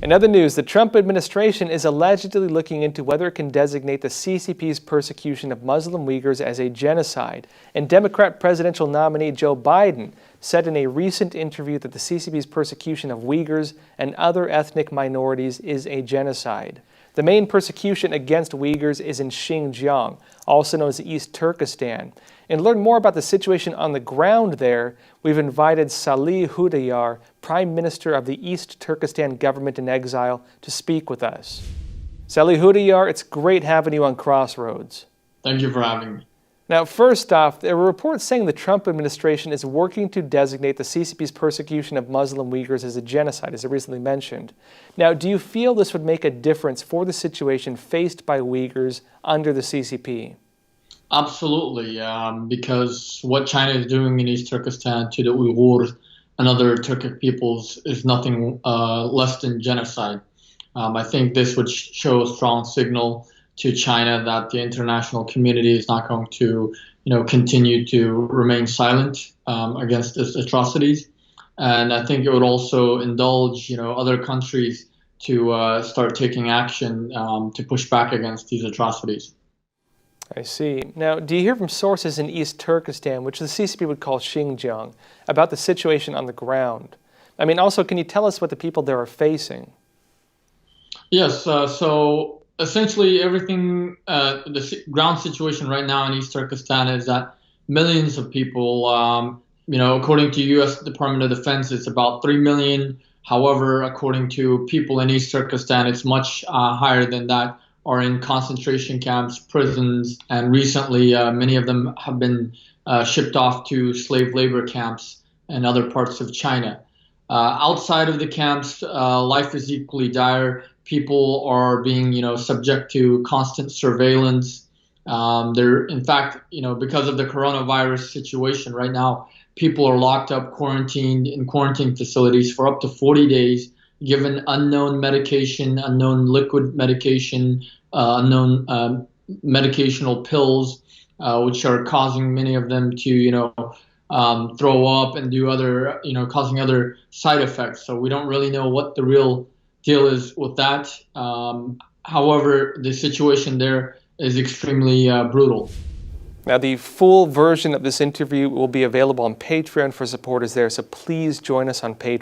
In other news, the Trump administration is allegedly looking into whether it can designate the CCP's persecution of Muslim Uyghurs as a genocide. And Democrat presidential nominee Joe Biden said in a recent interview that the CCP's persecution of Uyghurs and other ethnic minorities is a genocide. The main persecution against Uyghurs is in Xinjiang, also known as East Turkestan. And to learn more about the situation on the ground there, we've invited Salih Hudayar, Prime Minister of the East Turkestan government in exile, to speak with us. Salih Hudayar, it's great having you on Crossroads. Thank you for having me. Now, first off, there were reports saying the Trump administration is working to designate the CCP's persecution of Muslim Uyghurs as a genocide, as I recently mentioned. Now, do you feel this would make a difference for the situation faced by Uyghurs under the CCP? Absolutely, because what China is doing in East Turkestan to the Uyghurs and other Turkic peoples is nothing less than genocide. I think this would show a strong signal to China that the international community is not going to, continue to remain silent against these atrocities. And I think it would also indulge, other countries to start taking action to push back against these atrocities. I see. Now, do you hear from sources in East Turkestan, which the CCP would call Xinjiang, about the situation on the ground? I mean, also, can you tell us what the people there are facing? Yes, so essentially everything, the ground situation right now in East Turkestan is that millions of people, according to U.S. Department of Defense, it's about 3 million. However, according to people in East Turkestan, it's much higher than that, are in concentration camps, prisons, and recently many of them have been shipped off to slave labor camps and other parts of China. Outside of the camps, life is equally dire. People are being, subject to constant surveillance. In fact, because of the coronavirus situation right now, people are locked up, quarantined in quarantine facilities for up to 40 days, given unknown medication, unknown liquid medication, unknown medicational pills, which are causing many of them to, throw up and do other, causing other side effects. So we don't really know what the real deal is with that. However, the situation there is extremely brutal. Now, the full version of this interview will be available on Patreon for supporters there, so please join us on Patreon.